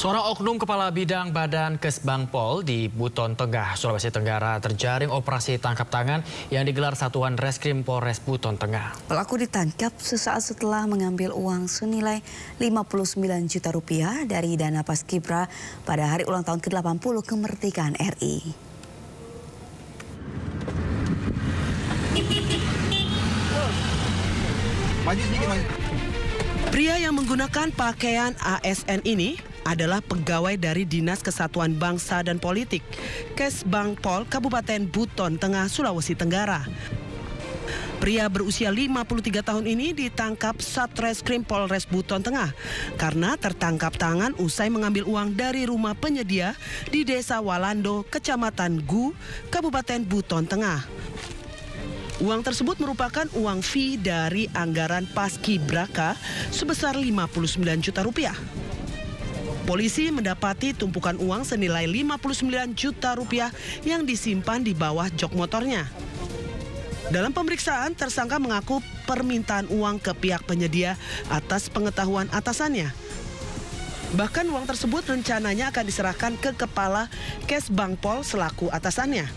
Seorang oknum kepala bidang Badan Kesbangpol di Buton Tengah, Sulawesi Tenggara terjaring operasi tangkap tangan yang digelar Satuan Reskrim Polres Buton Tengah. Pelaku ditangkap sesaat setelah mengambil uang senilai 59 juta rupiah dari dana Paskibra pada hari ulang tahun ke-80 kemerdekaan RI. Pria yang menggunakan pakaian ASN ini adalah pegawai dari Dinas Kesatuan Bangsa dan Politik, Kesbangpol Kabupaten Buton Tengah, Sulawesi Tenggara. Pria berusia 53 tahun ini ditangkap Satreskrim Polres Buton Tengah karena tertangkap tangan usai mengambil uang dari rumah penyedia di Desa Walando, Kecamatan Gu, Kabupaten Buton Tengah. Uang tersebut merupakan uang fee dari anggaran Paskibraka sebesar 59 juta rupiah. Polisi mendapati tumpukan uang senilai 59 juta rupiah yang disimpan di bawah jok motornya. Dalam pemeriksaan, tersangka mengaku permintaan uang ke pihak penyedia atas pengetahuan atasannya. Bahkan uang tersebut rencananya akan diserahkan ke Kepala Kesbangpol selaku atasannya.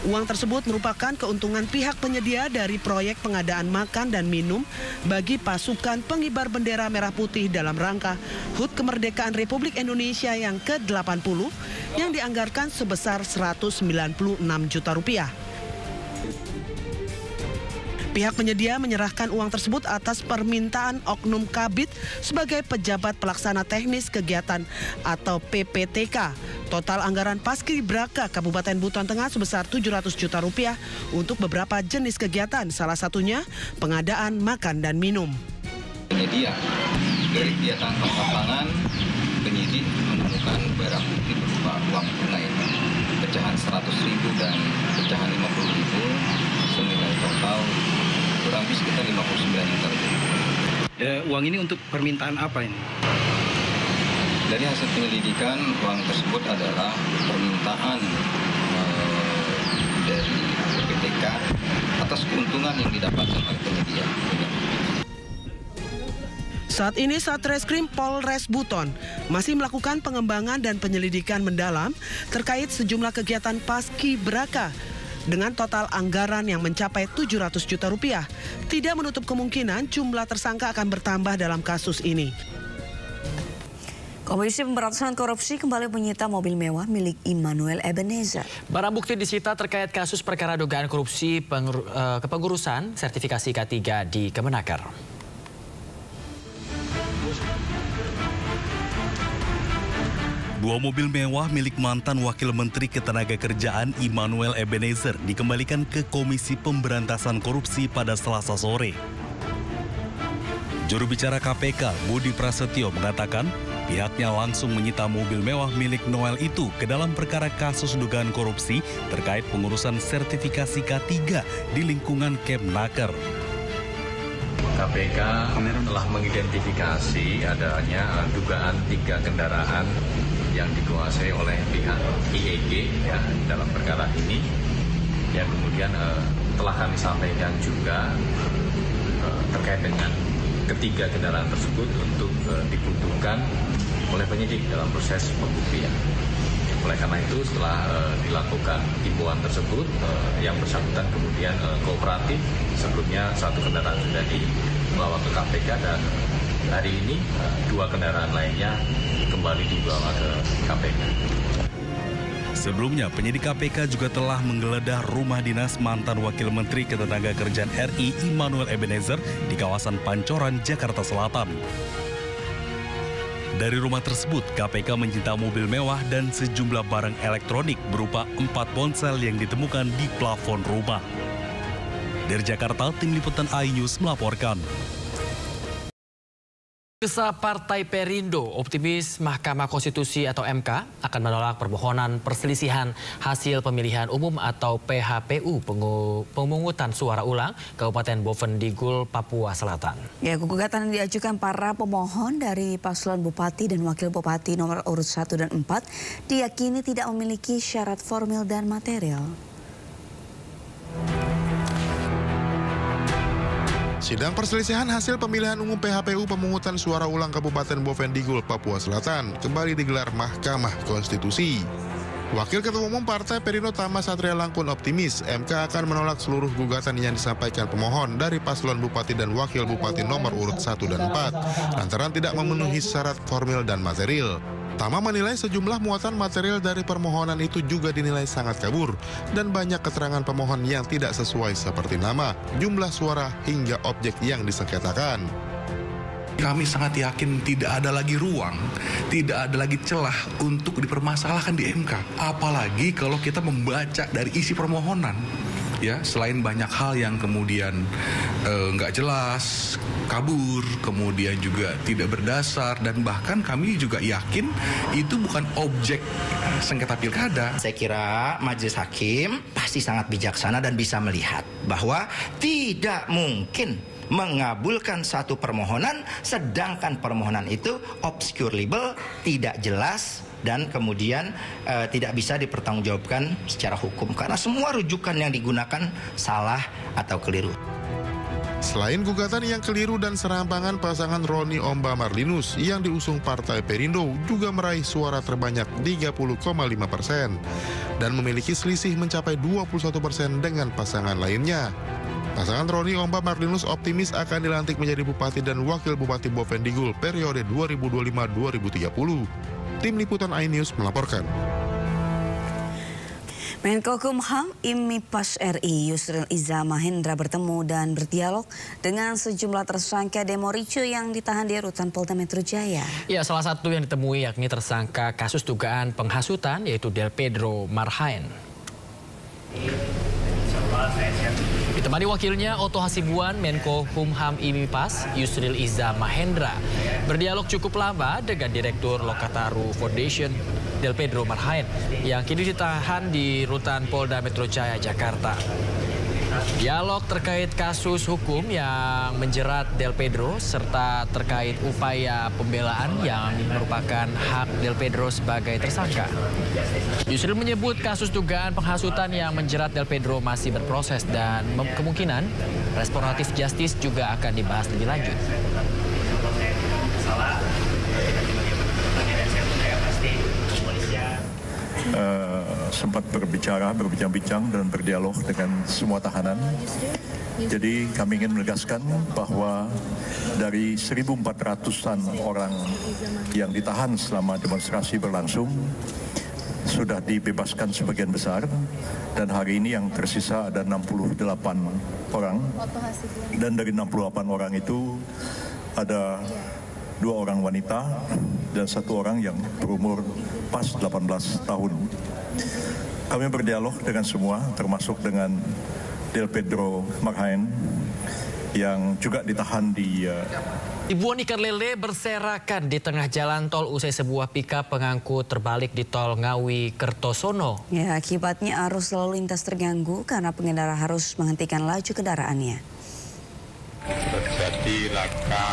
Uang tersebut merupakan keuntungan pihak penyedia dari proyek pengadaan makan dan minum bagi pasukan pengibar bendera merah putih dalam rangka HUT Kemerdekaan Republik Indonesia yang ke-80 yang dianggarkan sebesar 196 juta rupiah. Pihak penyedia menyerahkan uang tersebut atas permintaan Oknum Kabid sebagai pejabat pelaksana teknis kegiatan atau PPTK. Total anggaran Paskibraka Kabupaten Buton Tengah sebesar 700 juta rupiah untuk beberapa jenis kegiatan, salah satunya pengadaan makan dan minum. Penyedia dari kegiatan tangkap tangan, penyidik menemukan barang bukti berupa uang tunai pecahan 100.000 dan pecahan 50.000 senilai total kurang lebih sekitar 59 juta rupiah. Uang ini untuk permintaan apa ini? Dari hasil penyelidikan, uang tersebut adalah permintaan dari PPTK atas keuntungan yang didapatkan oleh penyedia. Saat ini Satreskrim Polres Buton masih melakukan pengembangan dan penyelidikan mendalam terkait sejumlah kegiatan Paskibraka dengan total anggaran yang mencapai 700 juta rupiah. Tidak menutup kemungkinan jumlah tersangka akan bertambah dalam kasus ini. Komisi Pemberantasan Korupsi kembali menyita mobil mewah milik Immanuel Ebenezer. Barang bukti disita terkait kasus perkara dugaan korupsi kepengurusan sertifikasi K3 di Kemenaker. Dua mobil mewah milik mantan Wakil Menteri Ketenagakerjaan Immanuel Ebenezer dikembalikan ke Komisi Pemberantasan Korupsi pada Selasa sore. Juru bicara KPK, Budi Prasetyo, mengatakan pihaknya langsung menyita mobil mewah milik Noel itu ke dalam perkara kasus dugaan korupsi terkait pengurusan sertifikasi K3 di lingkungan Kemenaker. KPK telah mengidentifikasi adanya dugaan 3 kendaraan yang dikuasai oleh pihak IEG ya, dalam perkara ini, yang kemudian telah kami sampaikan juga terkait dengan ketiga kendaraan tersebut untuk dibutuhkan oleh penyidik dalam proses pembuktian. Oleh karena itu, setelah dilakukan himbauan tersebut, yang bersangkutan kemudian kooperatif. Sebelumnya 1 kendaraan sudah dibawa ke KPK dan hari ini 2 kendaraan lainnya kembali dibawa ke KPK. Sebelumnya, penyidik KPK juga telah menggeledah rumah dinas mantan Wakil Menteri Ketenagakerjaan RI Immanuel Ebenezer di kawasan Pancoran, Jakarta Selatan. Dari rumah tersebut, KPK menyita mobil mewah dan sejumlah barang elektronik berupa 4 ponsel yang ditemukan di plafon rumah. Dari Jakarta, Tim Liputan iNews melaporkan. Pemirsa Partai Perindo optimis Mahkamah Konstitusi atau MK akan menolak permohonan perselisihan hasil pemilihan umum atau PHPU pemungutan suara ulang Kabupaten Bovendigul, Papua Selatan. Ya, gugatan yang diajukan para pemohon dari paslon Bupati dan Wakil Bupati nomor urut 1 dan 4 diyakini tidak memiliki syarat formil dan material. Sidang perselisihan hasil pemilihan umum PHPU pemungutan suara ulang Kabupaten Bovendigul, Papua Selatan kembali digelar Mahkamah Konstitusi. Wakil Ketua Umum Partai Perindo Tama Satria Langkun optimis MK akan menolak seluruh gugatan yang disampaikan pemohon dari paslon Bupati dan Wakil Bupati nomor urut 1 dan 4 lantaran tidak memenuhi syarat formil dan material. Tama menilai sejumlah muatan material dari permohonan itu juga dinilai sangat kabur dan banyak keterangan pemohon yang tidak sesuai seperti nama, jumlah suara, hingga objek yang disengketakan. Kami sangat yakin tidak ada lagi ruang, tidak ada lagi celah untuk dipermasalahkan di MK. Apalagi kalau kita membaca dari isi permohonan. Ya, selain banyak hal yang kemudian nggak jelas, kabur, kemudian juga tidak berdasar, dan bahkan kami juga yakin itu bukan objek sengketa pilkada. Saya kira majelis hakim pasti sangat bijaksana dan bisa melihat bahwa tidak mungkin mengabulkan satu permohonan sedangkan permohonan itu obscure label, tidak jelas, dan kemudian tidak bisa dipertanggungjawabkan secara hukum karena semua rujukan yang digunakan salah atau keliru. Selain gugatan yang keliru dan serampangan, pasangan Roni Omba Marlinus yang diusung Partai Perindo juga meraih suara terbanyak 30,5% dan memiliki selisih mencapai 21% dengan pasangan lainnya. Pasangan Roni Omba Marlinus optimis akan dilantik menjadi Bupati dan Wakil Bupati Bovendigul periode 2025-2030. Tim Liputan iNews melaporkan. Menko Kumham IMIPAS RI Yusril Iza Mahendra bertemu dan berdialog dengan sejumlah tersangka demo ricu yang ditahan di rutan Polda Metro Jaya. Ya, salah satu yang ditemui yakni tersangka kasus dugaan penghasutan yaitu Del Pedro Marhaen. Ditemani wakilnya Oto Hasibuan, Menko Kumham IMIPAS Yusril Iza Mahendra berdialog cukup lama dengan Direktur Lokataru Foundation Del Pedro Marhaen yang kini ditahan di rutan Polda Metro Jaya, Jakarta. Dialog terkait kasus hukum yang menjerat Del Pedro serta terkait upaya pembelaan yang merupakan hak Del Pedro sebagai tersangka. Yusril menyebut kasus dugaan penghasutan yang menjerat Del Pedro masih berproses dan kemungkinan restoratif justice juga akan dibahas lebih lanjut. Sempat berbincang-bincang dan berdialog dengan semua tahanan. Jadi kami ingin menegaskan bahwa dari 1.400-an orang yang ditahan selama demonstrasi berlangsung, sudah dibebaskan sebagian besar, dan hari ini yang tersisa ada 68 orang, dan dari 68 orang itu ada 2 orang wanita dan 1 orang yang berumur pas 18 tahun. Kami berdialog dengan semua, termasuk dengan Del Pedro Marhaen yang juga ditahan di... Ribuan ikan lele berserakan di tengah jalan tol usai sebuah pickup pengangkut terbalik di tol Ngawi Kertosono. Ya, akibatnya arus lalu lintas terganggu karena pengendara harus menghentikan laju kendaraannya. Terjadi laka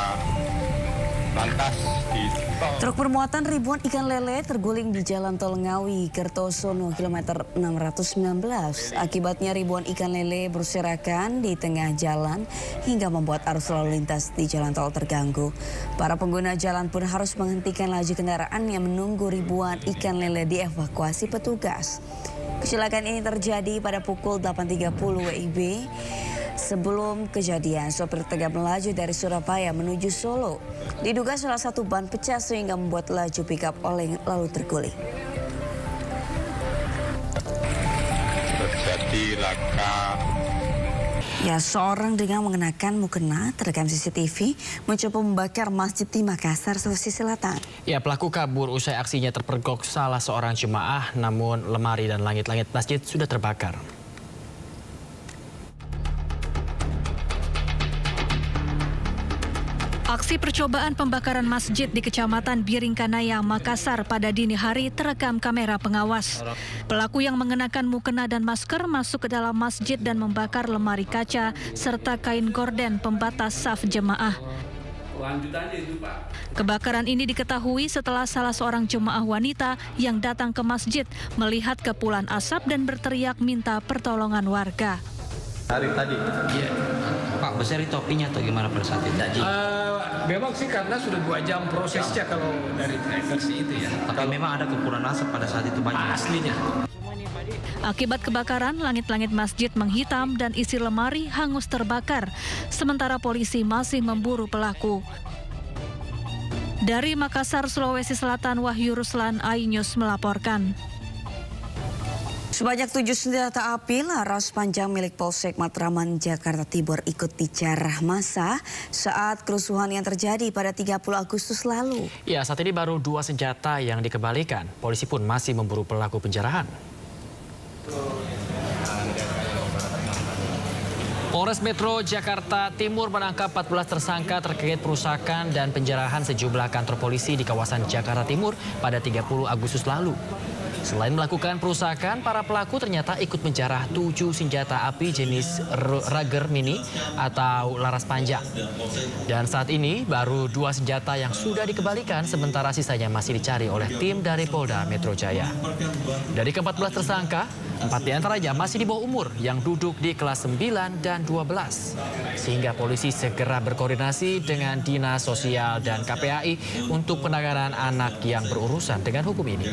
lantas di tol. Truk bermuatan ribuan ikan lele terguling di jalan tol Ngawi Kertosono kilometer 619. Akibatnya ribuan ikan lele berserakan di tengah jalan hingga membuat arus lalu lintas di jalan tol terganggu. Para pengguna jalan pun harus menghentikan laju kendaraan yang menunggu ribuan ikan lele dievakuasi petugas. Kecelakaan ini terjadi pada pukul 8.30 WIB. Sebelum kejadian, sopir tengah melaju dari Surabaya menuju Solo. Diduga salah satu ban pecah sehingga membuat laju pickup oleng lalu terguling. Terjadi laka. Ya, seorang dengan mengenakan mukena terekam CCTV mencoba membakar masjid di Makassar, Sulawesi Selatan. Ya, pelaku kabur usai aksinya terpergok salah seorang jemaah, namun lemari dan langit-langit masjid sudah terbakar. Aksi percobaan pembakaran masjid di Kecamatan Biringkanaya, Makassar pada dini hari terekam kamera pengawas. Pelaku yang mengenakan mukena dan masker masuk ke dalam masjid dan membakar lemari kaca serta kain gorden pembatas saf jemaah. Kebakaran ini diketahui setelah salah seorang jemaah wanita yang datang ke masjid melihat kepulan asap dan berteriak minta pertolongan warga. Hari tadi, iya. Pak, besar itu apinya atau gimana pada saat itu? Memang sih karena sudah 2 jam prosesnya kalau dari versi itu ya. Tapi memang ada kepulan asap pada saat itu banyak. Aslinya. Akibat kebakaran, langit-langit masjid menghitam dan isi lemari hangus terbakar. Sementara polisi masih memburu pelaku. Dari Makassar, Sulawesi Selatan, Wahyu Ruslan, iNews melaporkan. Sebanyak 7 senjata api laras panjang milik Polsek Matraman, Jakarta Timur ikut dijarah massa saat kerusuhan yang terjadi pada 30 Agustus lalu. Ya, saat ini baru 2 senjata yang dikembalikan. Polisi pun masih memburu pelaku penjarahan. Polres Metro Jakarta Timur menangkap 14 tersangka terkait perusakan dan penjarahan sejumlah kantor polisi di kawasan Jakarta Timur pada 30 Agustus lalu. Selain melakukan perusakan, para pelaku ternyata ikut menjarah 7 senjata api jenis Ruger Mini atau laras panjang. Dan saat ini baru 2 senjata yang sudah dikembalikan, sementara sisanya masih dicari oleh tim dari Polda Metro Jaya. Dari ke-14 tersangka, 4 diantaranya masih di bawah umur yang duduk di kelas 9 dan 12. Sehingga polisi segera berkoordinasi dengan Dinas Sosial dan KPAI untuk penanganan anak yang berurusan dengan hukum ini.